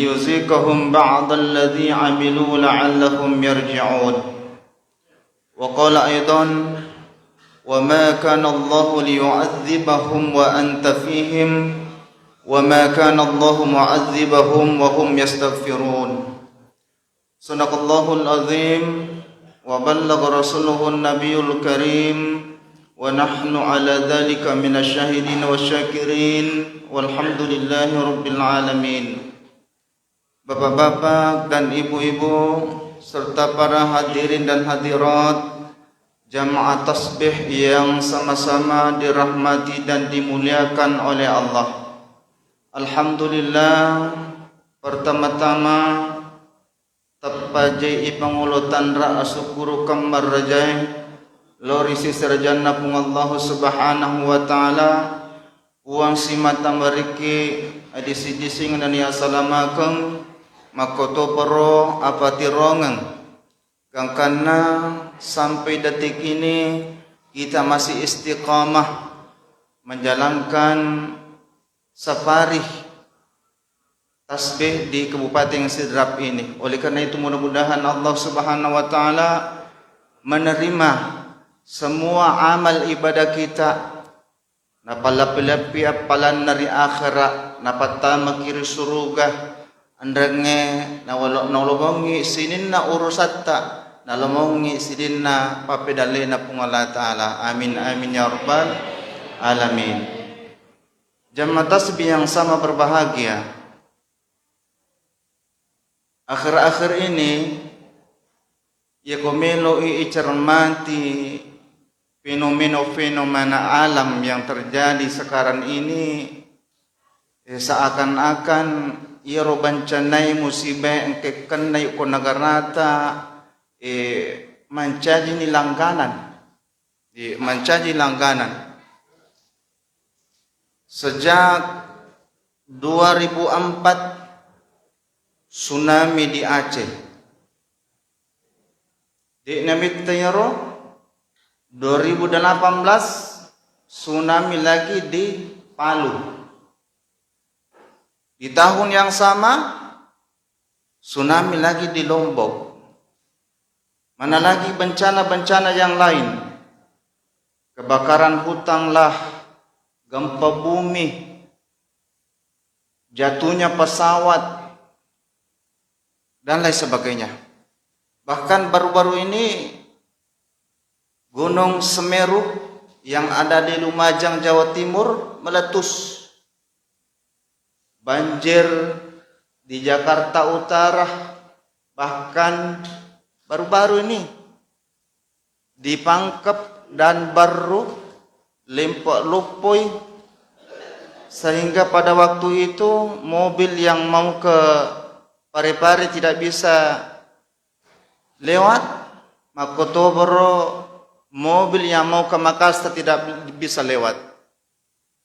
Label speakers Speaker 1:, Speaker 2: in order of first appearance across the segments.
Speaker 1: liyuziqahum ba'dalladzi 'amilu la'allahum yarji'un. Wa qala aidan wa ma kana Allahu liyu'adzibahum wa anta fihim wa ma kana Allahu mu'adzibahum wa hum yastaghfirun. Sadaqallahul azim wa ballagha rasuluhun nabiyul karim wa nahnu ala dzalika minasyahidin wasyakirin walhamdulillahi rabbil alamin. Bapak-bapak dan ibu-ibu serta para hadirin dan hadirat jamaah tasbih yang sama-sama dirahmati dan dimuliakan oleh Allah. Alhamdulillah, pertama-tama tapajai ipangulutan ra asukuru kamar rajai lorisi serjana pung Allah subhanahu wa ta'ala uang simata meriki adisi-dising dan ya salamakan makoto pero apatirongan kangkana sampai detik ini kita masih istiqamah menjalankan safari tasbih di Kabupaten Sidrap ini. Oleh karena itu mudah-mudahan Allah subhanahu wa ta'ala menerima semua amal ibadah kita, napalapi-lapi apalan nari akhirat, napatama kiri surga, andrange nawalomongi sinin na urusatta, nalomongi sinin na papedale na pung Allah Ta'ala. Amin amin ya rabbal alamin. Jamaah tasbih yang sama berbahagia. Akhir-akhir ini ya komelo icermati fenomena alam yang terjadi sekarang ini, seakan-akan ia robancanai musibah engke kenai ko nagarata menjadi langganan sejak 2004 tsunami di Aceh di namit tayaro 2018 tsunami lagi di Palu. Di tahun yang sama tsunami lagi di Lombok. Mana lagi bencana-bencana yang lain? Kebakaran hutan lah, gempa bumi, jatuhnya pesawat dan lain sebagainya. Bahkan baru-baru ini Gunung Semeru yang ada di Lumajang, Jawa Timur meletus. Banjir di Jakarta Utara, bahkan baru-baru ini di Pangkep dan Baru, Lempok Lupoi, sehingga pada waktu itu mobil yang mau ke Parepare tidak bisa lewat, Makotoboro mobil yang mau ke Makassar tidak bisa lewat.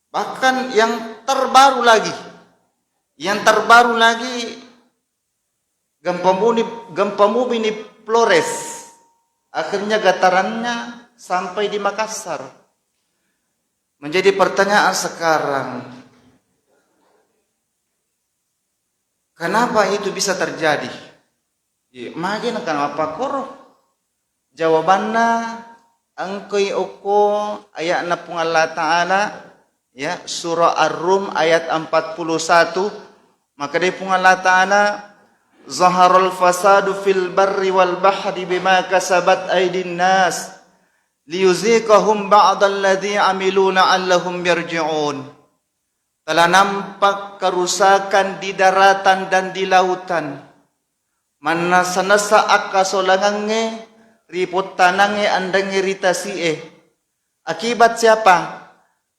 Speaker 1: Bahkan yang terbaru lagi gempa bumi di Flores, akhirnya getarannya sampai di Makassar. Menjadi pertanyaan sekarang, kenapa itu bisa terjadi? Magin kenapa koro? Jawabannya angkoi oko ayat na pung Allah Ta'ala ya, surah Ar-Rum ayat 41. Maka dia pung Allah Ta'ala zaharul fasadu fil barri wal bahri bima kasabat aydin nas liyuziqahum ba'dalladzi amilu la'allahum yarji'un. Telah nampak kerusakan di daratan dan di lautan, mana sanasa akasolangange ripot tanange andang iritasi akibat siapa?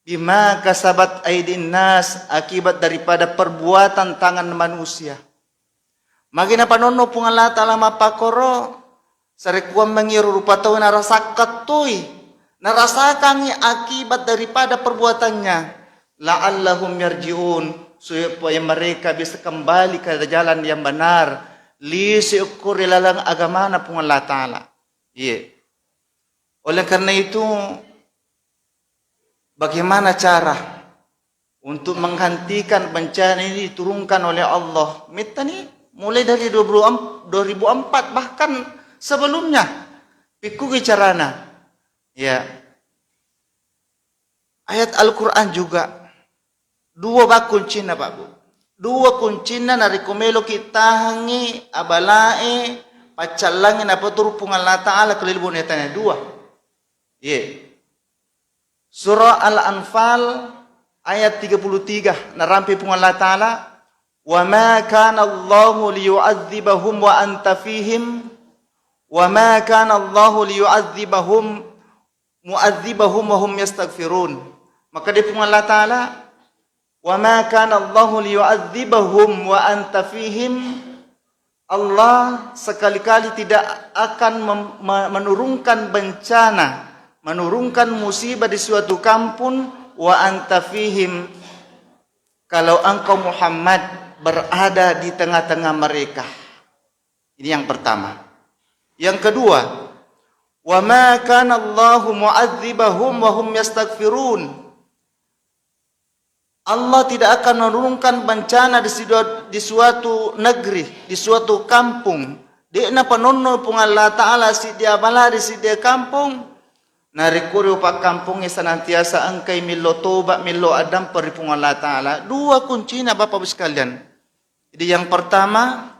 Speaker 1: Bima kasabat aidin nas, akibat daripada perbuatan tangan manusia. Magina panono pung Allah Ta'ala mapakoro sarekuam mengiru rupa tau narasakat tuy narasakan akibat daripada perbuatannya, la'allahum yarji'un, supaya mereka bisa kembali ke jalan yang benar, li syukur lalang agama na pung Allah Ta'ala. Iya. Oleh karena itu, bagaimana cara untuk menghentikan bencana ini diturunkan oleh Allah. Mita nih mulai dari 2004 bahkan sebelumnya. Piku carana. Ya. Ayat Al-Quran juga. Dua kuncina Pak Bu. Dua kuncina nari kumelo kita hangi abalae pacalangin apa turupung Allah Ta'ala kelilbun etanya. Dua. Ye. Surah Al-Anfal ayat 33 narampi pung Allah Ta'ala. Wa ma kana Allahu liyu'adzibahum wa anta fihim. Wa ma kana Allahu liyu'adzibahum mu'adzibahum wa hum yastaghfirun. Maka dia pun Allah Ta'ala, wa ma kana Allahu liyu'adzibahum wa anta fihim. Allah sekali-kali tidak akan menurunkan bencana, menurunkan musibah di suatu kampung wa anta fihim, kalau engkau Muhammad berada di tengah-tengah mereka. Ini yang pertama. Yang kedua, wa ma kana Allahu mu'adzibahum wa hum yastaghfirun. Allah tidak akan menurunkan bencana di suatu negeri, di suatu kampung. Dia na panono pung Allah Ta'ala si dia bala di si dia kampung. Narikuri pak kampungnya senantiasa angkai milo toba milo adam peripung Allah Ta'ala. Dua kuncinya Bapak Ibu sekalian. Jadi yang pertama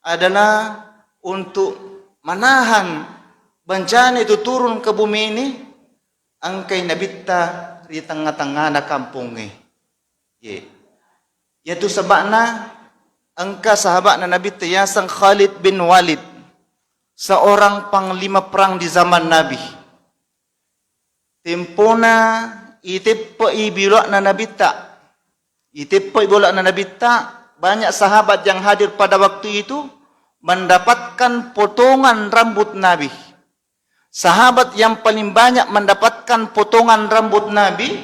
Speaker 1: adalah untuk menahan bencana itu turun ke bumi ini. Angkai nabita di tengah-tengah na kampungnya. Yaitu sebabna engkau sahabat Nabi Tiyasang Khalid bin Walid, seorang panglima perang di zaman Nabi. Tempona itepo ibilok na Nabi tak. Itepo ibilok na Nabi tak. Banyak sahabat yang hadir pada waktu itu mendapatkan potongan rambut Nabi. Sahabat yang paling banyak mendapatkan potongan rambut Nabi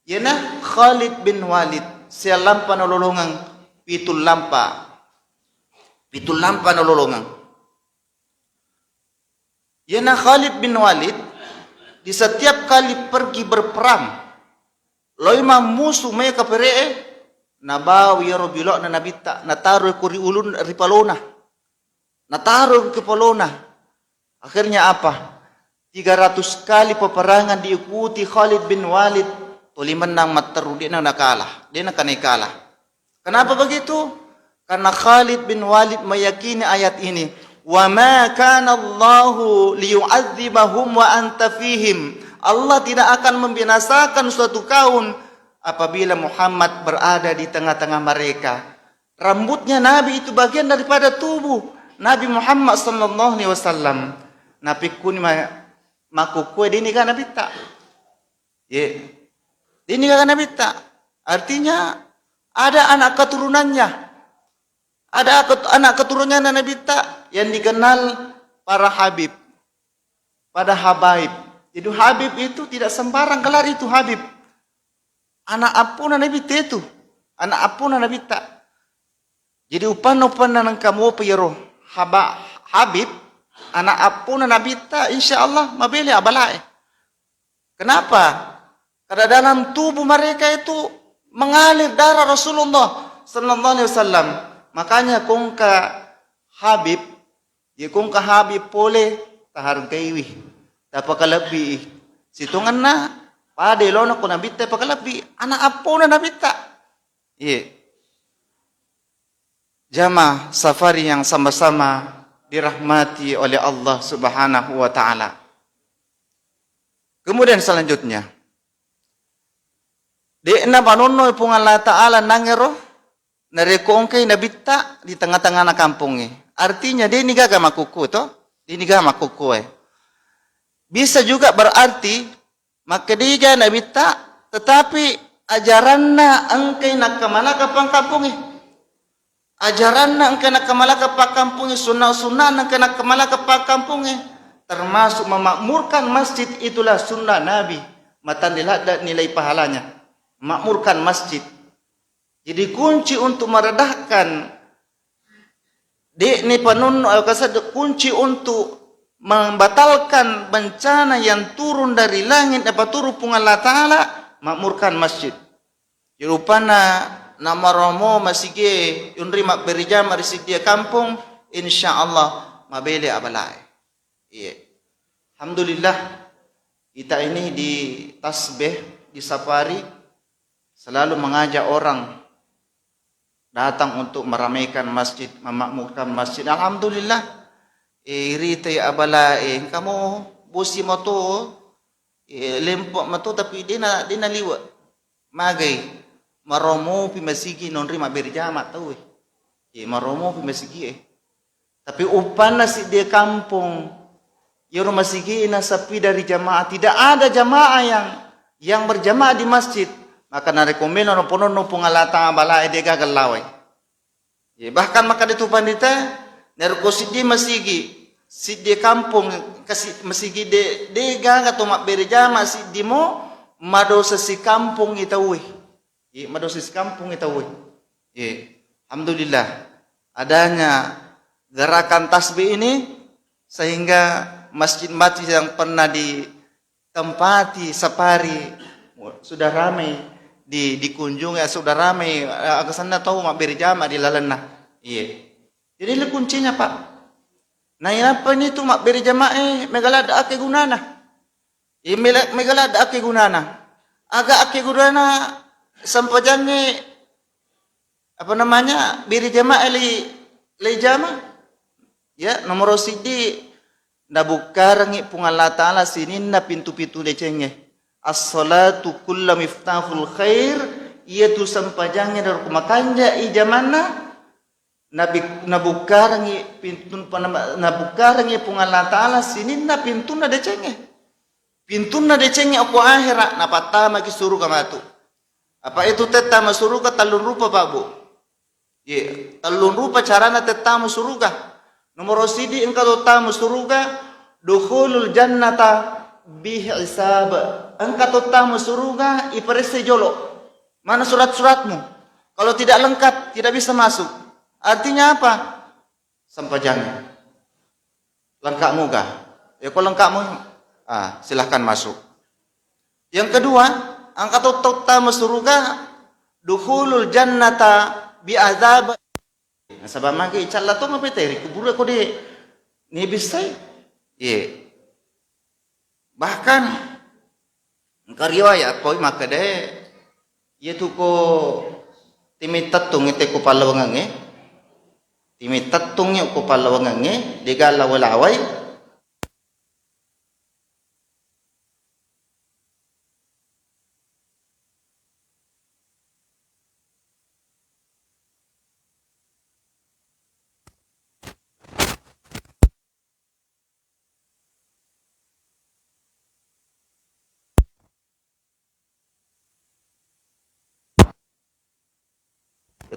Speaker 1: yana Khalid bin Walid. Sia lampa nololongang pitul lampa nololongang. Yana Khalid bin Walid di setiap kali pergi berperang loima musuh me kaperee nabawi robilok na nabita nataruh kuri ulun ripalona nataruh ke polona. Akhirnya apa? 300 kali peperangan diikuti Khalid bin Walid. Tuli menang materu dia nak kalah. Dia nak kalah. Kenapa begitu? Karena Khalid bin Walid meyakini ayat ini. Wa ma kana Allahu liyu'adzibahum wa anta fihim. Allah tidak akan membinasakan suatu kaum apabila Muhammad berada di tengah-tengah mereka. Rambutnya Nabi itu bagian daripada tubuh Nabi Muhammad sallallahu alaihi wasallam. Nabi kuni makukue dini kan Nabi tak. Ye. Ini kan Nabi tak. Artinya ada anak keturunannya. Ada anak keturunannya Nabi tak yang dikenal para Habib. Pada Habaib. Jadi Habib itu tidak sembarang gelar itu Habib. Anak apuna Nabi itu. Anak apuna Nabi tak. Jadi upan-upan nang kamu piro Habib anak apuna Nabi tak insyaallah mabeli abalai. Kenapa? Karena dalam tubuh mereka itu mengalir darah Rasulullah sallallahu alaihi wasallam. Makanya kungka Habib, ya kungka Habib pole tahargaiwi. Tapaka lebih. Situngan na pada lono ko nabi tapaka lebih. Anak apo na nabi ta. Iya. Jamaah safari yang sama-sama dirahmati oleh Allah Subhanahu wa taala. Kemudian selanjutnya Dekna panono pung Allah Ta'ala nangero narekongkay nabita di tengah-tengah na kampungnya. Artinya dia ini gaga makuku toh. Dia ini gaga makuku Bisa juga berarti maka dia nabita tetapi ajaranna angkay nakamalaka pang kampungnya. Ajaranna angkay nakamalaka pang kampungnya, sunnah-sunnah angkay nakamalaka pang kampungnya. Termasuk memakmurkan masjid itulah sunnah Nabi. Matanilah nilai pahalanya. Makmurkan masjid. Jadi kunci untuk meredahkan ini penun kunci untuk membatalkan bencana yang turun dari langit apa turun pung Allah Ta'ala makmurkan masjid. Rupana nama romo masige unri mak berija marisik dia kampung insyaallah mabele abalai. Iya. Alhamdulillah kita ini di tasbih di safari selalu mengajak orang datang untuk meramaikan masjid, memakmurkan masjid. Alhamdulillah. Rite abalai kamu busi moto lempok moto tapi dia na liwa. Magai maromo pi masigi non rima berjama tahu maromo pi masigi tapi upana si dia kampung yoro masigi ina sapi dari jamaah tidak ada jamaah yang berjamaah di masjid maka na rekomendo no ponono pungalata bala de gagal lawai bahkan maka itu pandita nerko si dia masigi si dia kampung kasih masigi de gaga to mak berjama si dimo mado si kampung itawi madosis kampung itu alhamdulillah adanya gerakan tasbih ini sehingga masjid-masjid yang pernah ditempati safari sudah ramai dikunjungi sudah ramai ke sana tahu mak berjamaah di lalana jadi le kuncinya Pak nah apa ini tuh mak berjamaah megalada ake gunana megalada ake gunana agak ake gunana sampajangnya apa namanya biri jamaah li jamaah ya nomor sidi nabukarangi pungallah ta'ala sininna pintu-pintu lecengnya as-salatu kulla miftahul khair iaitu sampajangnya dari kumakanja ijamana nabukarangi pintu nabukarangi pungallah ta'ala sininna pintuna decengnya aku akhirat napatama ki suruh kamatu. Apa itu tetama suruga talun rupa Pak Bu? Talun rupa carana tetama suruga. Nomor sidi engkau tamu suruga dukhulul jannata bihisab. Engkau tamu suruga iperese jolo. Mana surat-suratmu? Kalau tidak lengkap tidak bisa masuk. Artinya apa? Sampajangnya. Lengkapmu kah? Ya kalau lengkapmu silahkan masuk. Yang kedua, angkat tamu surga dukhulul jannata bi azab sabab magi calla to mapeteri kubur ko de ni bisai bahkan riwayat poi maka de yaitu ko timitatung ite ko palawangange timitatung ko palawangange digala walaway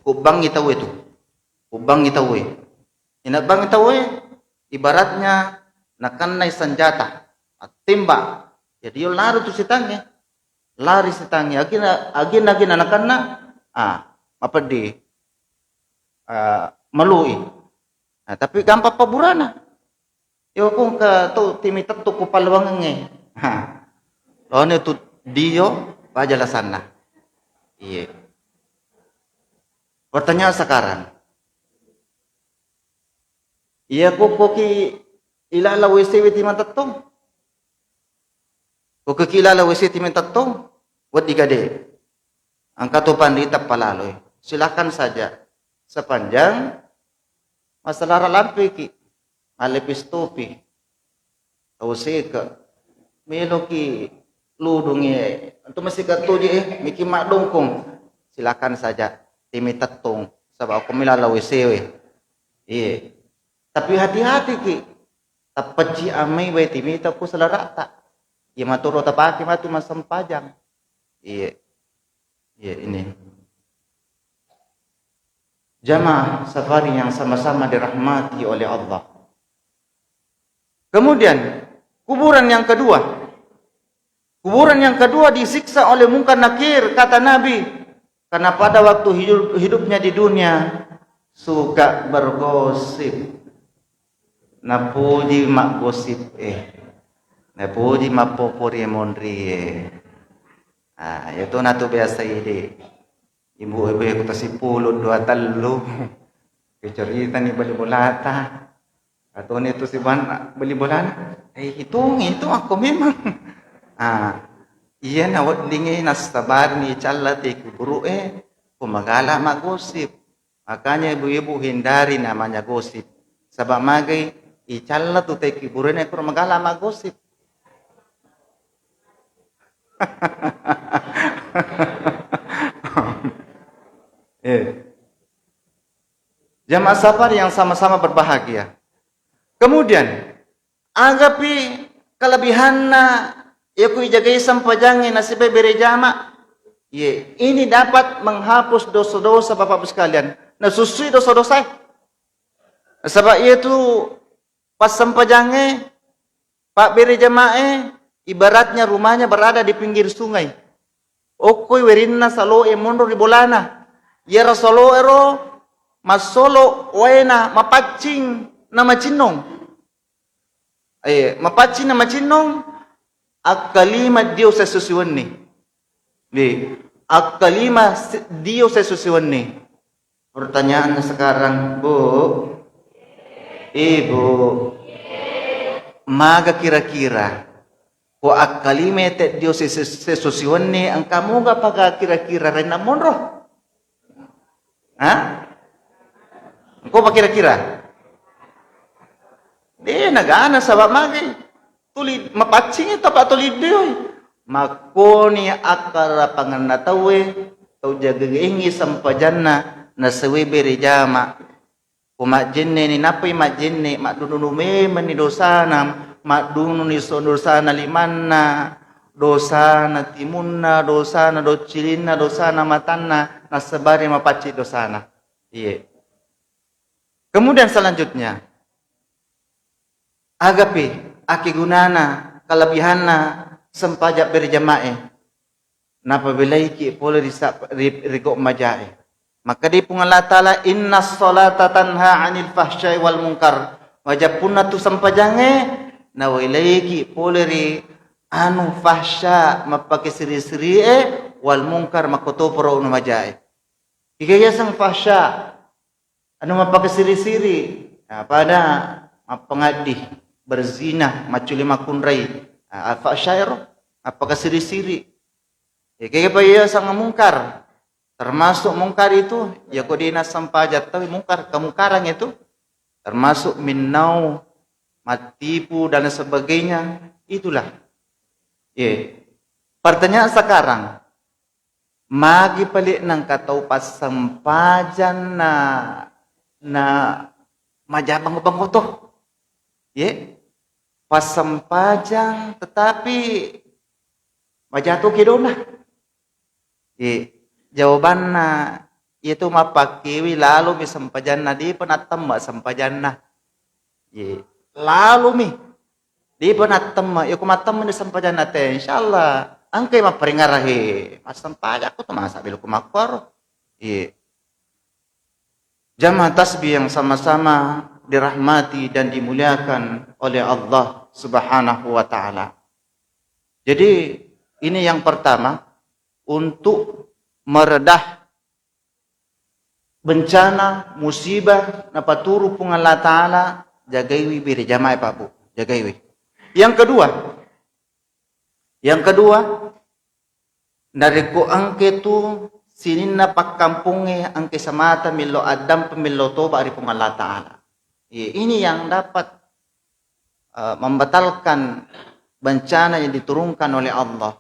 Speaker 1: kubang itawe itu kubang itawe inabang itawe ibaratnya nakanai senjata timba jadi yo lari tu sitange lari sitange agin anakanna apa di melui tapi gampang paburana yo kung ka to timitat to kupalwangange lone tu dio pajalasana iya. Pertanyaan sekarang, iya koki ilala WC timan tatong, koki ilala WC timan tatong, buat digade, angkat tu pandita palaloy, silakan saja, sepanjang masalah lampi ki, alepis topi, tausika, meloki ludungnya, itu masih katuji miki mak dongkong, silakan saja. Timitatong sabab aku milalawi sewe tapi hati-hati ki tapaci amai bae timita ku salarata ya maturo tapaki matu masampajang ini jamaah safari yang sama-sama dirahmati oleh Allah. Kemudian kuburan yang kedua disiksa oleh mungkar nakir kata Nabi. Karena pada waktu hidupnya di dunia suka bergosip. Napuji mak gosip napuji mak popori mondri itu natu biasa ide. Ibu-ibu aku tasipulod 2 3. Cerita ni bali bolata. Atau nito si Ban beli bola. Hitung ako memang. Iya na wadlingi nastabar ni chalati kuburu kumagala magosip. Makanya ibu-ibu hindari namanya gosip. Sabab magay icalla tu tay kiburu na kumagala magosip. Jamaah safar yang sama-sama berbahagia. Kemudian, agapi kelebihan na yaku ijagai sampajangin nasibay berejama. Ini dapat menghapus dosa-dosa Bapak-Ibu sekalian. Nasusui dosa-dosa. Sebab itu pas sampajangin Pak berejamae ibaratnya rumahnya berada di pinggir sungai. Okoy werinna salo mundur di bolana. Yara salo ero masolo wena mapacing na macinong. Mapacing na macinong akkalima Diyo sa susiwan ni. Akkalima Diyo sa susiwan ni. Pertanyaan na sekarang, Bu, Ibu, maga kira-kira ko akkalima te Diyo sa susiwan ni ang kamu ga paga kira-kira rin na monro? Ko pa kira-kira? Di nagana sa magay. Tulid mapacing ito pa tulid diyoy. Makoni akara panganatawe tau jagaingi sampajan na sawi berijama. Kumajenne ni napay majenne madununume manidosanam madunu ni sondosana limanna dosana timunna dosana docilina dosana matanna nasabari mapaci dosana. Iya. Kemudian selanjutnya agapi akigunana kelebihanna sempajak berjamaah napabilai ki pole rigo majae. Maka di Allah Ta'ala inna salata tanha 'anil fahsya'i wal munkar. Wajapunna tu sampajange na wilaiki pole ri anu fahsya mapake siri-siri wal munkar makotoporo unu majae. Kikaya sang fahsya anu mapake siri-siri pada pengadih berzina maculi makunrai fahsyairo apakah siri-siri kaya pa iya sang mungkar termasuk mungkar itu ya kodina sampajat tapi mungkar kemungkaran itu termasuk minnau matipu dan sebagainya itulah pertanyaan sekarang magi pelik nang katau pas sampajan na majabang toh pas sampajang tetapi majatuh kidona jawabannya itu mapakiwi lalu mi sampajan na di penatem sampajan na lalu mi di penatem ya kumatem di sampajan na te insyaallah angkai maperinggarahe mas sampajak ko tumasa bilo kumakwar jamaah tasbih yang sama-sama dirahmati dan dimuliakan oleh Allah Subhanahu wa taala. Jadi ini yang pertama untuk meredah bencana musibah napaturu pung Allah taala jagaiwi biri jamaah Pak Bu, jagaiwi. Yang kedua dari ko angke tu sinin na pagkampunge angke samata milo adam pemilo toba ari pung Allah taala. Ini yang dapat membatalkan bencana yang diturunkan oleh Allah.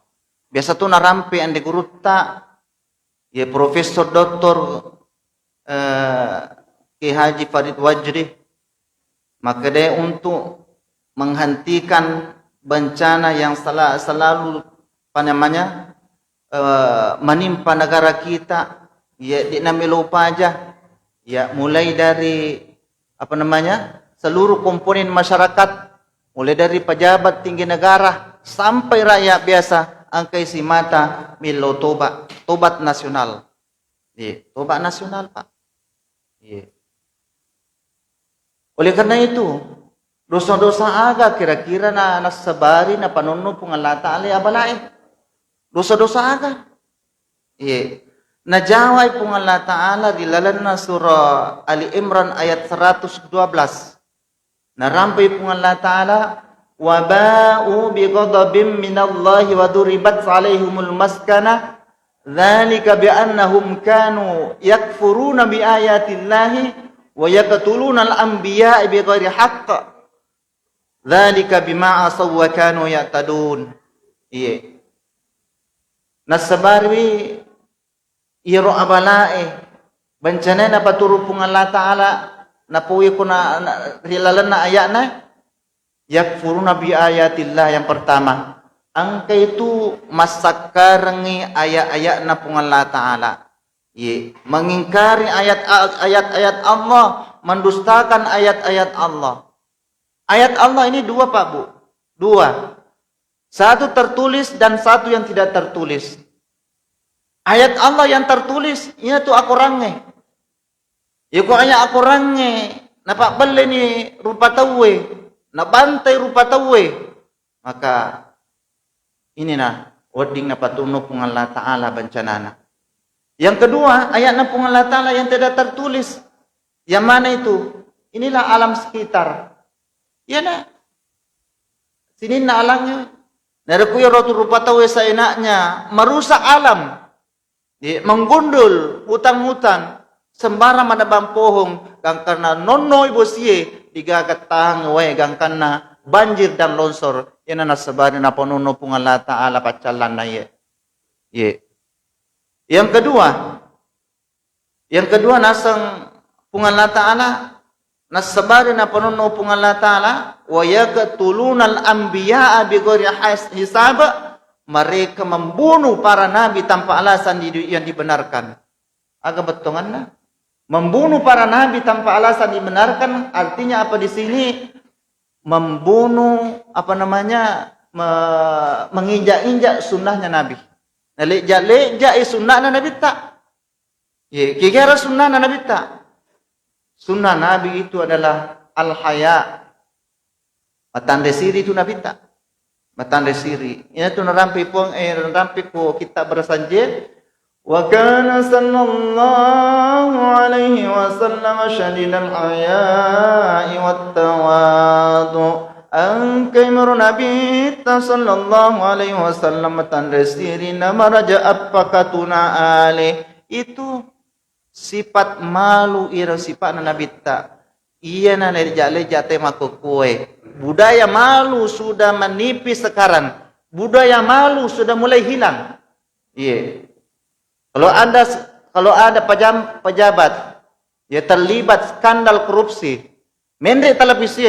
Speaker 1: Biasa tuh narampi yang digurutta Profesor Dr. Ki Haji Farid Wajri maka dia untuk menghentikan bencana yang selalu menimpa negara kita di namilupa aja mulai dari seluruh komponen masyarakat, mulai dari pejabat tinggi negara sampai rakyat biasa, angkai si mata milo tobat nasional. Tobat nasional Pak. Oleh karena itu, dosa-dosa aga kira-kira na nasabari na panunod pong Allah Ta'ala abalain. Dosa-dosa aga. Najawai pun Allah Ta'ala di lalana surah Ali Imran ayat 112. Narampai pun Allah Ta'ala, وَبَاءُوا بِغَضَبٍ مِّنَ اللَّهِ وَضُرِبَتْ عَلَيْهِمُ الْمَسْكَنَةُ ذَلِكَ بِأَنَّهُمْ كَانُوا يَكْفُرُونَ بِآيَاتِ اللَّهِ وَيَقْتُلُونَ الْأَنْبِيَاءَ بِغَيْرِ حَقٍّ ذَلِكَ بِمَا عَصَوْا وَكَانُوا يَعْتَدُونَ. Iya. Nasabarwi iro abalae bencana na paturu pung Allah Ta'ala napuwi ko na hilalan na ayat na yakfuruna bi ayatillah. Yang pertama, angka itu masakarangi ayat-ayat na pung Allah Ta'ala. Ye, mengingkari ayat-ayat Allah, mendustakan ayat-ayat Allah. Ayat Allah ini dua, Pak Bu. Dua. Satu tertulis dan satu yang tidak tertulis. Ayat Allah yang tertulis, ini tuh akurangnya. Ya kok hanya akurangnya, napak beli ni rupa tawe, na bantai rupa tawe. Maka ini nah, wording na patuno pung Allah Ta'ala bancanana. Yang kedua, ayat na pung Allah Ta'ala yang tidak tertulis. Yang mana itu? Inilah alam sekitar. Ya na. Sini na alamnya. Narakuya rotu rupa tawe sa enaknya, merusak alam. Menggundul hutan-hutan sembarang manabang pohong gang karena nonoy bosie digagat tang we gang karena banjir dan longsor yana nasabari na ponuno pung Allah Ta'ala pacalan na ye. Yang kedua nasang pung Allah Ta'ala nasabari na ponuno pung Allah Ta'ala wa yaqtulunal anbiya'a bighairi hisab. Mereka membunuh para nabi tanpa alasan yang dibenarkan. Agak betongan na. Membunuh para nabi tanpa alasan dibenarkan artinya apa di sini? Membunuh menginjak-injak sunnahnya nabi. Nah, lejak sunnahnya nabi tak. Ya, kira sunnahnya nabi tak. Sunnah nabi itu adalah al-haya. Matanda siri itu nabi tak. Matanda siri. Ini tu narampi pun narampi ko kita bersanjir. Wa kana sallallahu alaihi wasallam shadidal haya'i wat tawadu. Angkai meru Nabi sallallahu alaihi wasallam matanda siri nama raja apakah tuna ale. Itu sifat malu ira sifat Nabi tak. Iya na leja tema kue. Budaya malu sudah menipis sekarang. Budaya malu sudah mulai hilang. Iya. Kalau ada pejabat ya terlibat skandal korupsi, mendek televisi,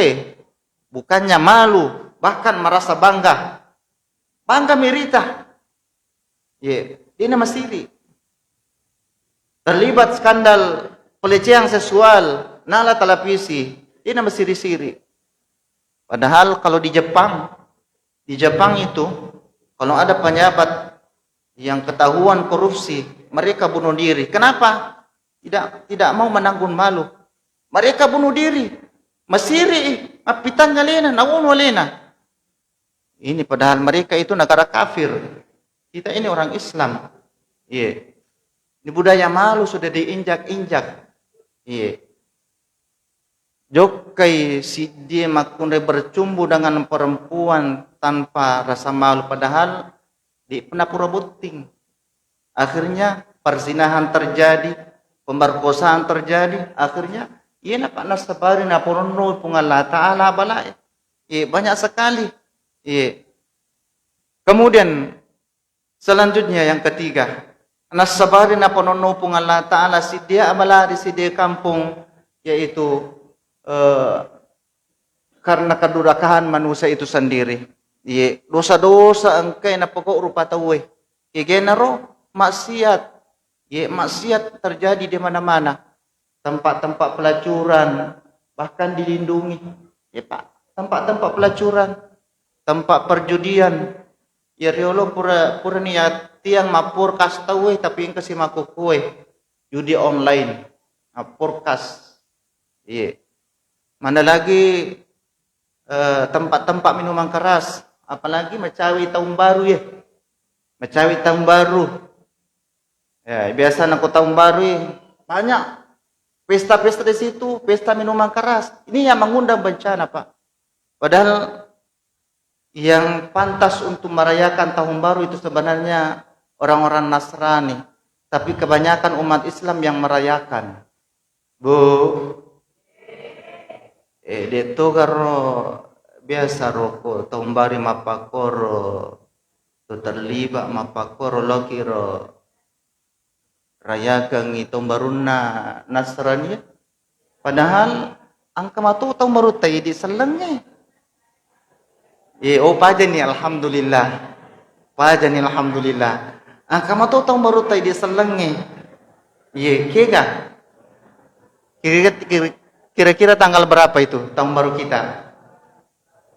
Speaker 1: bukannya malu, bahkan merasa bangga. Bangga merita. Iya, ini masih terlibat skandal pelecehan seksual. Nala televisi, ini nama siri-siri. Padahal kalau di Jepang itu, kalau ada pejabat yang ketahuan korupsi, mereka bunuh diri. Kenapa? Tidak mau menanggung malu. Mereka bunuh diri. Masiri, apitannya lena, nawun lena. Ini padahal mereka itu negara kafir. Kita ini orang Islam. Iya. Ini budaya malu sudah diinjak-injak. Iya. Jokai si dia makunde bercumbu dengan perempuan tanpa rasa malu padahal di penapura buting. Akhirnya perzinahan terjadi, pemerkosaan terjadi. Akhirnya ia nak nasabari na porono pung Allah Ta'ala balai. Banyak sekali. Kemudian selanjutnya yang ketiga, nasabari na porono pung Allah Ta'ala si dia abalari si dia kampung yaitu karena kedurhakaan manusia itu sendiri. Iya, dosa-dosa engkai na pokok rupa tawe. Genero maksiat. Iya, maksiat terjadi di mana-mana. Tempat-tempat pelacuran bahkan dilindungi. Ya Pak, tempat-tempat pelacuran, tempat perjudian. Ya riolo pura niat tiang mapur kas tawe tapi yang kasih maku kue. Judi online. Mapur kas. Iya. Mana lagi tempat-tempat minuman keras, apalagi mecawi tahun baru ya. Mecawi tahun baru. Ya, biasa nak tahun baru banyak pesta-pesta di situ, pesta minuman keras. Ini yang mengundang bencana, Pak. Padahal yang pantas untuk merayakan tahun baru itu sebenarnya orang-orang Nasrani, tapi kebanyakan umat Islam yang merayakan. Bu, deto karo biasa rokok tahun baru mapakoro, tu terlibat mapakoro lokiro rayakan itu tahun baru na Nasrani. Padahal angka matu tahun baru tay di selengnya. Oh paja nih alhamdulillah. Paja nih alhamdulillah. Angka matu tahun baru tay di selengnya. Kega. Kira-kira tanggal berapa itu tahun baru kita?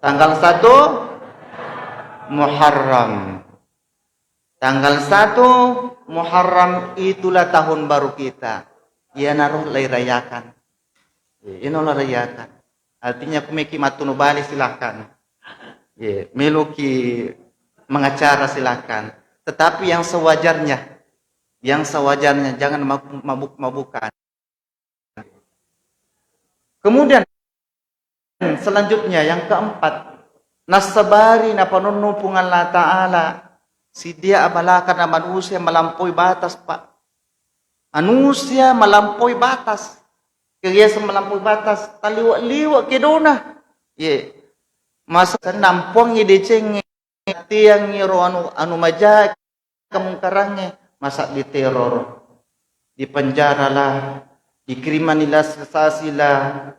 Speaker 1: Tanggal 1 Muharram. Tanggal 1 Muharram itulah tahun baru kita. Ya naruh lay rayakan. Inolah rayakan. Artinya kumeki matunu bali silakan. Meluki mengacara silakan. Tetapi yang sewajarnya jangan mabuk-mabukan. Kemudian selanjutnya yang keempat, nasabari na panunumpungan Allah Ta'ala, si dia abalakan na manusia melampaui batas, Pak. Manusia melampaui batas. Kegiatan melampaui batas, taliwa-liwa kedona. Masa nampong ideceng tiang ngiro anu majak kemungkarannya, masa diteror, dipenjara lah, dikriminalisasi lah,